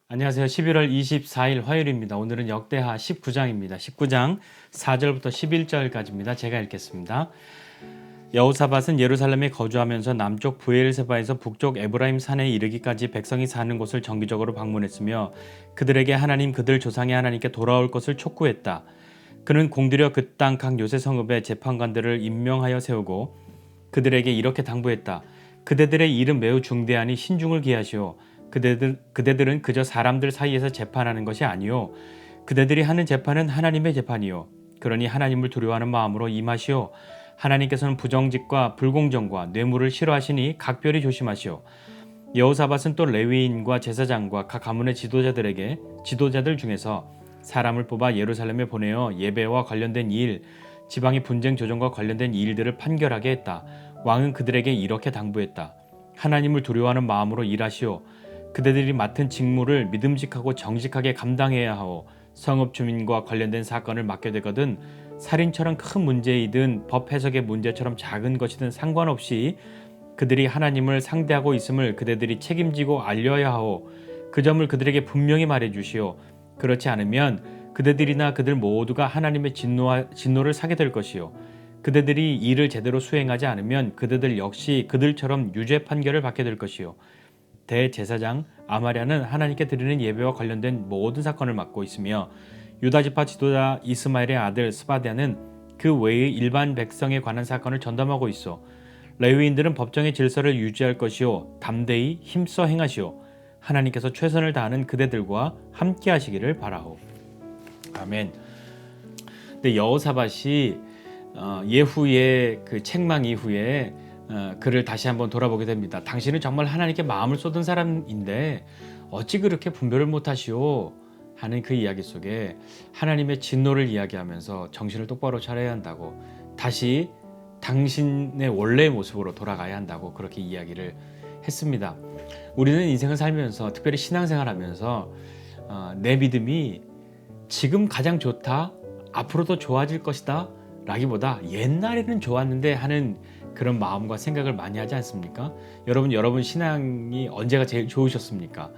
안녕하세요. 11월 24일 화요일입니다. 오늘은 역대하 19장입니다. 19장 4절부터 11절까지입니다. 제가 읽겠습니다. 여호사밧은 예루살렘에 거주하면서 남쪽 브엘세바에서 북쪽 에브라임 산에 이르기까지 백성이 사는 곳을 정기적으로 방문했으며 그들에게 하나님 그들 조상의 하나님께 돌아올 것을 촉구했다. 그는 공들여 그 땅 각 요새 성읍에 재판관들을 임명하여 세우고 그들에게 이렇게 당부했다. 그대들의 일은 매우 중대하니 신중을 기하시오. 그대들은 그저 사람들 사이에서 재판하는 것이 아니요 그대들이 하는 재판은 하나님의 재판이요 그러니 하나님을 두려워하는 마음으로 임하시오. 하나님께서는 부정직과 불공정과 뇌물을 싫어하시니 각별히 조심하시오. 여호사밧은 또 레위인과 제사장과 각 가문의 지도자들 중에서 사람을 뽑아 예루살렘에 보내어 예배와 관련된 일, 지방의 분쟁 조정과 관련된 일들을 판결하게 했다. 왕은 그들에게 이렇게 당부했다. 하나님을 두려워하는 마음으로 일하시오. 그대들이 맡은 직무를 믿음직하고 정직하게 감당해야 하오. 성읍 주민과 관련된 사건을 맡게 되거든 살인처럼 큰 문제이든 법 해석의 문제처럼 작은 것이든 상관없이 그들이 하나님을 상대하고 있음을 그대들이 책임지고 알려야 하오. 그 점을 그들에게 분명히 말해 주시오. 그렇지 않으면 그대들이나 그들 모두가 하나님의 진노를 사게 될 것이요. 그대들이 일을 제대로 수행하지 않으면 그대들 역시 그들처럼 유죄 판결을 받게 될 것이요. 대제사장 아마랴는 하나님께 드리는 예배와 관련된 모든 사건을 맡고 있으며 유다지파 지도자 이스마엘의 아들 스바랴는 그 외의 일반 백성에 관한 사건을 전담하고 있어. 레위인들은 법정의 질서를 유지할 것이요 담대히 힘써 행하시오. 하나님께서 최선을 다하는 그대들과 함께 하시기를 바라오. 아멘. 근데 여호사밧이 예후의 그 책망 이후에 그를 다시 한번 돌아보게 됩니다. 당신은 정말 하나님께 마음을 쏟은 사람인데 어찌 그렇게 분별을 못하시오 하는 그 이야기 속에 하나님의 진노를 이야기하면서 정신을 똑바로 차려야 한다고, 다시 당신의 원래의 모습으로 돌아가야 한다고 그렇게 이야기를 했습니다. 우리는 인생을 살면서, 특별히 신앙생활하면서 내 믿음이 지금 가장 좋다, 앞으로도 좋아질 것이다 라기보다 옛날에는 좋았는데 하는 그런 마음과 생각을 많이 하지 않습니까? 여러분 신앙이 언제가 제일 좋으셨습니까?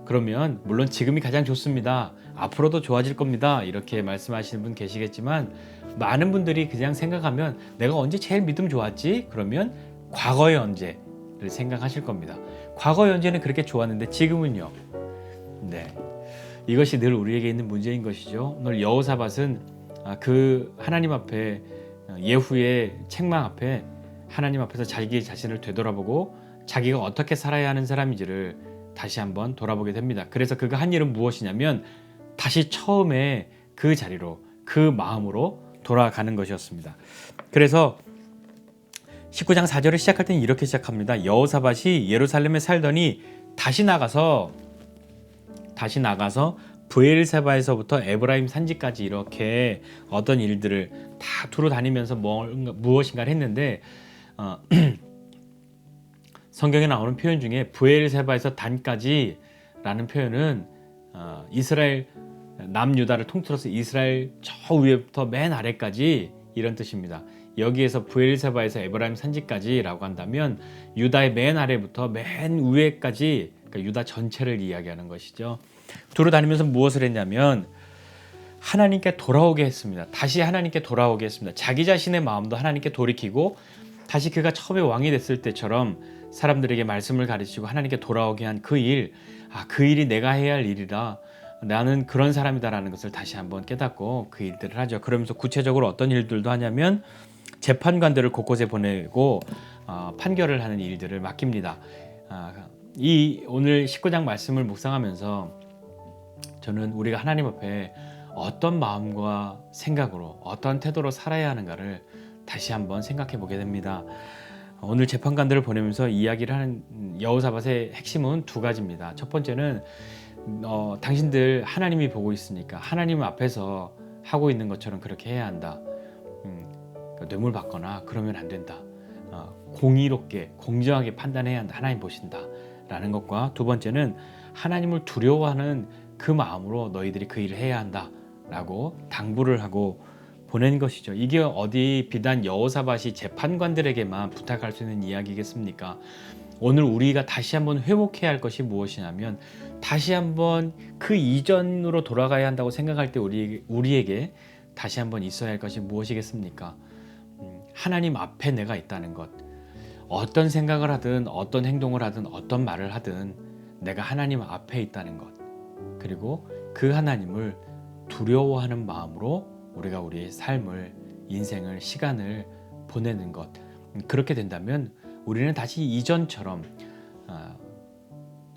그러면 물론 지금이 가장 좋습니다, 앞으로도 좋아질 겁니다 이렇게 말씀하시는 분 계시겠지만, 많은 분들이 그냥 생각하면 내가 언제 제일 믿음 좋았지? 그러면 과거의 언제를 생각하실 겁니다. 과거의 언제는 그렇게 좋았는데 지금은요? 네, 이것이 늘 우리에게 있는 문제인 것이죠. 오늘 여호사밧은 그 하나님 앞에, 예후의 책망 앞에 하나님 앞에서 자기 자신을 되돌아보고 자기가 어떻게 살아야 하는 사람인지를 다시 한번 돌아보게 됩니다. 그래서 그가 한 일은 무엇이냐면 다시 처음에 그 자리로, 그 마음으로 돌아가는 것이었습니다. 그래서 19장 4절을 시작할 때는 이렇게 시작합니다. 여호사밧이 예루살렘에 살더니 다시 나가서 브엘세바에서부터 에브라임 산지까지 이렇게 어떤 일들을 다 두루 다니면서 무엇인가를 했는데, 성경에 나오는 표현 중에 브엘세바에서 단까지라는 표현은 이스라엘 남유다를 통틀어서 이스라엘 저 위에부터 맨 아래까지 이런 뜻입니다. 여기에서 브엘세바에서 에브라임 산지까지라고 한다면 유다의 맨 아래부터 맨 위에까지, 그러니까 유다 전체를 이야기하는 것이죠. 두루 다니면서 무엇을 했냐면 하나님께 돌아오게 했습니다. 다시 하나님께 돌아오게 했습니다. 자기 자신의 마음도 하나님께 돌이키고 다시 그가 처음에 왕이 됐을 때처럼 사람들에게 말씀을 가르치고 하나님께 돌아오게 한 그 일, 그 일이 내가 해야 할 일이다, 나는 그런 사람이다라는 것을 다시 한번 깨닫고 그 일들을 하죠. 그러면서 구체적으로 어떤 일들도 하냐면 재판관들을 곳곳에 보내고 판결을 하는 일들을 맡깁니다. 이 오늘 19장 말씀을 묵상하면서 저는 우리가 하나님 앞에 어떤 마음과 생각으로, 어떤 태도로 살아야 하는가를 다시 한번 생각해 보게 됩니다. 오늘 재판관들을 보내면서 이야기를 하는 여호사밧의 핵심은 두 가지입니다. 첫 번째는 당신들 하나님이 보고 있으니까 하나님 앞에서 하고 있는 것처럼 그렇게 해야 한다. 뇌물 받거나 그러면 안 된다. 공의롭게 공정하게 판단해야 한다. 하나님 보신다 라는 것과, 두 번째는 하나님을 두려워하는 그 마음으로 너희들이 그 일을 해야 한다 라고 당부를 하고 보낸 것이죠. 이게 어디 비단 여호사밧이 재판관들에게만 부탁할 수 있는 이야기겠습니까? 오늘 우리가 다시 한번 회복해야 할 것이 무엇이냐면 다시 한번 그 이전으로 돌아가야 한다고 생각할 때 우리에게 다시 한번 있어야 할 것이 무엇이겠습니까? 하나님 앞에 내가 있다는 것. 어떤 생각을 하든 어떤 행동을 하든 어떤 말을 하든 내가 하나님 앞에 있다는 것. 그리고 그 하나님을 두려워하는 마음으로 우리가 우리의 삶을, 인생을, 시간을 보내는 것. 그렇게 된다면 우리는 다시 이전처럼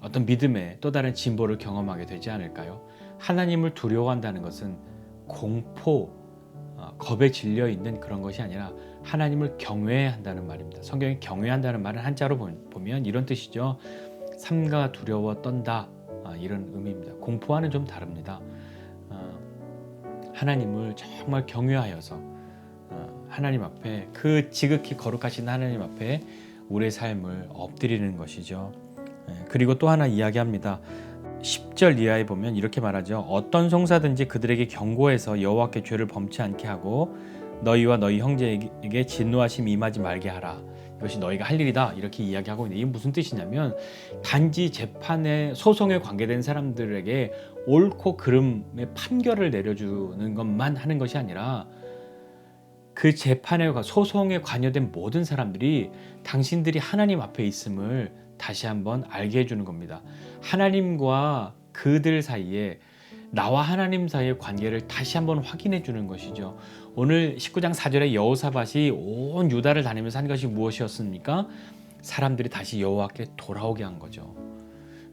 어떤 믿음의 또 다른 진보를 경험하게 되지 않을까요? 하나님을 두려워한다는 것은 공포, 겁에 질려 있는 그런 것이 아니라 하나님을 경외한다는 말입니다. 성경에 경외한다는 말은 한자로 보면 이런 뜻이죠. 삼가 두려워 떤다, 이런 의미입니다. 공포와는 좀 다릅니다. 하나님을 정말 경외하여서 하나님 앞에, 그 지극히 거룩하신 하나님 앞에 우리의 삶을 엎드리는 것이죠. 그리고 또 하나 이야기합니다. 10절 이하에 보면 이렇게 말하죠. 어떤 송사든지 그들에게 경고해서 여호와께 죄를 범치 않게 하고 너희와 너희 형제에게 진노하심 임하지 말게 하라. 이것이 너희가 할 일이다. 이렇게 이야기하고 있는데, 이게 무슨 뜻이냐면 단지 재판에, 소송에 관계된 사람들에게 옳고 그름의 판결을 내려주는 것만 하는 것이 아니라 그 재판에, 소송에 관여된 모든 사람들이 당신들이 하나님 앞에 있음을 다시 한번 알게 해주는 겁니다. 하나님과 그들 사이에, 나와 하나님 사이의 관계를 다시 한번 확인해 주는 것이죠. 오늘 19장 4절에 여호사밧이 온 유다를 다니면서 한 것이 무엇이었습니까? 사람들이 다시 여호와께 돌아오게 한 거죠.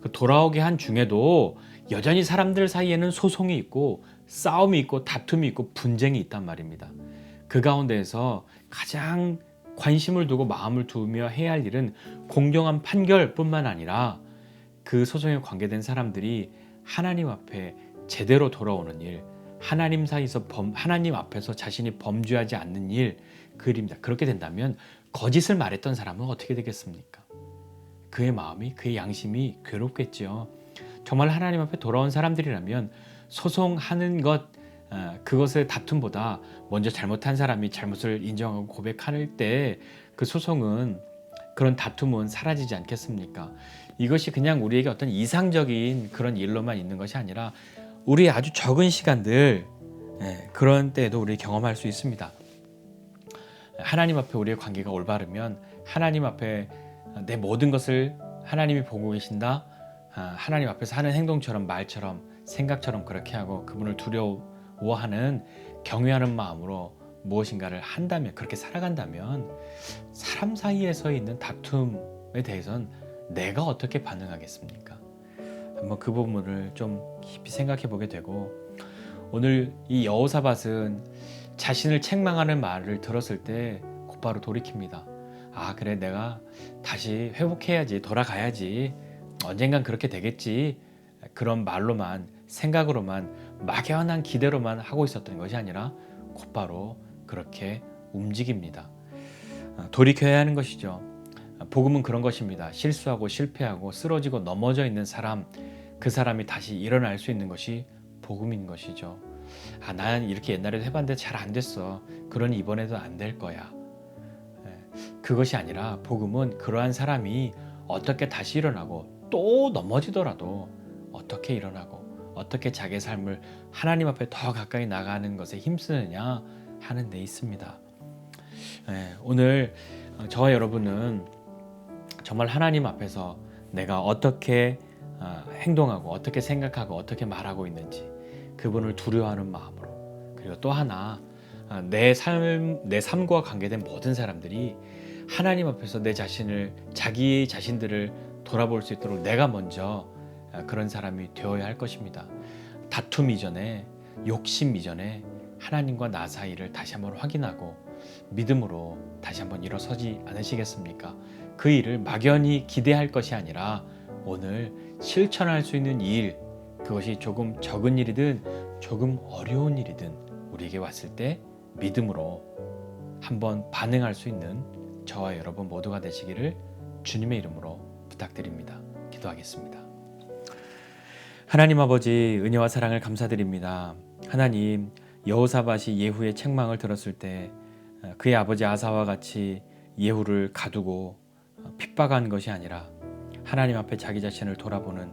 그 돌아오게 한 중에도 여전히 사람들 사이에는 소송이 있고 싸움이 있고 다툼이 있고 분쟁이 있단 말입니다. 그 가운데에서 가장 관심을 두고 마음을 두며 해야 할 일은 공정한 판결뿐만 아니라 그 소송에 관계된 사람들이 하나님 앞에 제대로 돌아오는 일, 하나님 앞에서 자신이 범죄하지 않는 일, 그 일입니다. 그렇게 된다면 거짓을 말했던 사람은 어떻게 되겠습니까? 그의 마음이, 그의 양심이 괴롭겠죠. 정말 하나님 앞에 돌아온 사람들이라면 소송하는 것, 그것의 다툼보다 먼저 잘못한 사람이 잘못을 인정하고 고백할 때 그 소송은, 그런 다툼은 사라지지 않겠습니까? 이것이 그냥 우리에게 어떤 이상적인 그런 일로만 있는 것이 아니라 우리 아주 적은 시간들, 그런 때에도 우리 경험할 수 있습니다. 하나님 앞에 우리의 관계가 올바르면 하나님 앞에 내 모든 것을 하나님이 보고 계신다, 하나님 앞에서 하는 행동처럼, 말처럼, 생각처럼 그렇게 하고 그분을 두려워하는, 경외하는 마음으로 무엇인가를 한다면, 그렇게 살아간다면 사람 사이에서 있는 다툼에 대해서는 내가 어떻게 반응하겠습니까? 한번 그 부분을 좀 깊이 생각해 보게 되고, 오늘 이 여호사밧은 자신을 책망하는 말을 들었을 때 곧바로 돌이킵니다. 아, 그래, 내가 다시 회복해야지, 돌아가야지, 언젠간 그렇게 되겠지, 그런 말로만, 생각으로만, 막연한 기대로만 하고 있었던 것이 아니라 곧바로 그렇게 움직입니다. 돌이켜야 하는 것이죠. 복음은 그런 것입니다. 실수하고 실패하고 쓰러지고 넘어져 있는 사람, 그 사람이 다시 일어날 수 있는 것이 복음인 것이죠. 아, 난 이렇게 옛날에도 해봤는데 잘 안 됐어. 그러니 이번에도 안 될 거야. 그것이 아니라 복음은 그러한 사람이 어떻게 다시 일어나고 또 넘어지더라도 어떻게 일어나고 어떻게 자기의 삶을 하나님 앞에 더 가까이 나가는 것에 힘쓰느냐 하는 데 있습니다. 오늘 저와 여러분은 정말 하나님 앞에서 내가 어떻게 행동하고 어떻게 생각하고 어떻게 말하고 있는지, 그분을 두려워하는 마음으로, 그리고 또 하나, 내 삶과 관계된 모든 사람들이 하나님 앞에서 자기 자신들을 돌아볼 수 있도록 내가 먼저 그런 사람이 되어야 할 것입니다. 다툼 이전에, 욕심 이전에 하나님과 나 사이를 다시 한번 확인하고 믿음으로 다시 한번 일어서지 않으시겠습니까? 그 일을 막연히 기대할 것이 아니라 오늘 실천할 수 있는 일, 그것이 조금 적은 일이든 조금 어려운 일이든 우리에게 왔을 때 믿음으로 한번 반응할 수 있는 저와 여러분 모두가 되시기를 주님의 이름으로 부탁드립니다. 기도하겠습니다. 하나님 아버지, 은혜와 사랑을 감사드립니다. 하나님, 여호사밧이 예후의 책망을 들었을 때 그의 아버지 아사와 같이 예후를 가두고 핍박한 것이 아니라 하나님 앞에 자기 자신을 돌아보는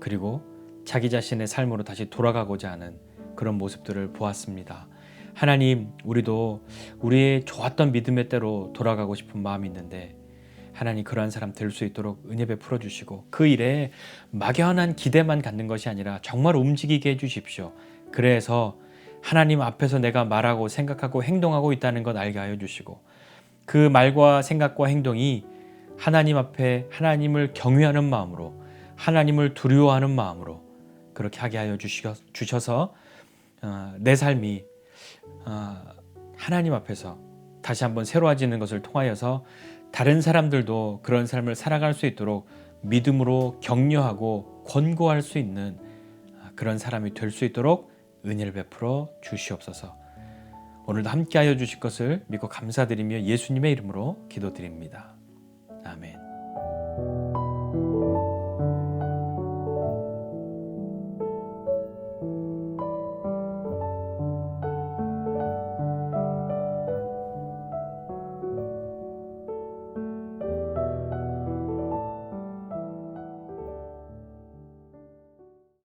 그리고 자기 자신의 삶으로 다시 돌아가고자 하는 그런 모습들을 보았습니다. 하나님, 우리도 우리의 좋았던 믿음의 때로 돌아가고 싶은 마음이 있는데 하나님, 그러한 사람 될 수 있도록 은혜 베풀어 주시고 그 일에 막연한 기대만 갖는 것이 아니라 정말 움직이게 해주십시오. 그래서 하나님 앞에서 내가 말하고 생각하고 행동하고 있다는 것 알게 하여 주시고 그 말과 생각과 행동이 하나님 앞에 하나님을 경외하는 마음으로, 하나님을 두려워하는 마음으로 그렇게 하게 하여 주셔서 내 삶이 하나님 앞에서 다시 한번 새로워지는 것을 통하여서 다른 사람들도 그런 삶을 살아갈 수 있도록 믿음으로 격려하고 권고할 수 있는 그런 사람이 될 수 있도록 은혜를 베풀어 주시옵소서. 오늘도 함께하여 주실 것을 믿고 감사드리며 예수님의 이름으로 기도드립니다. 아멘.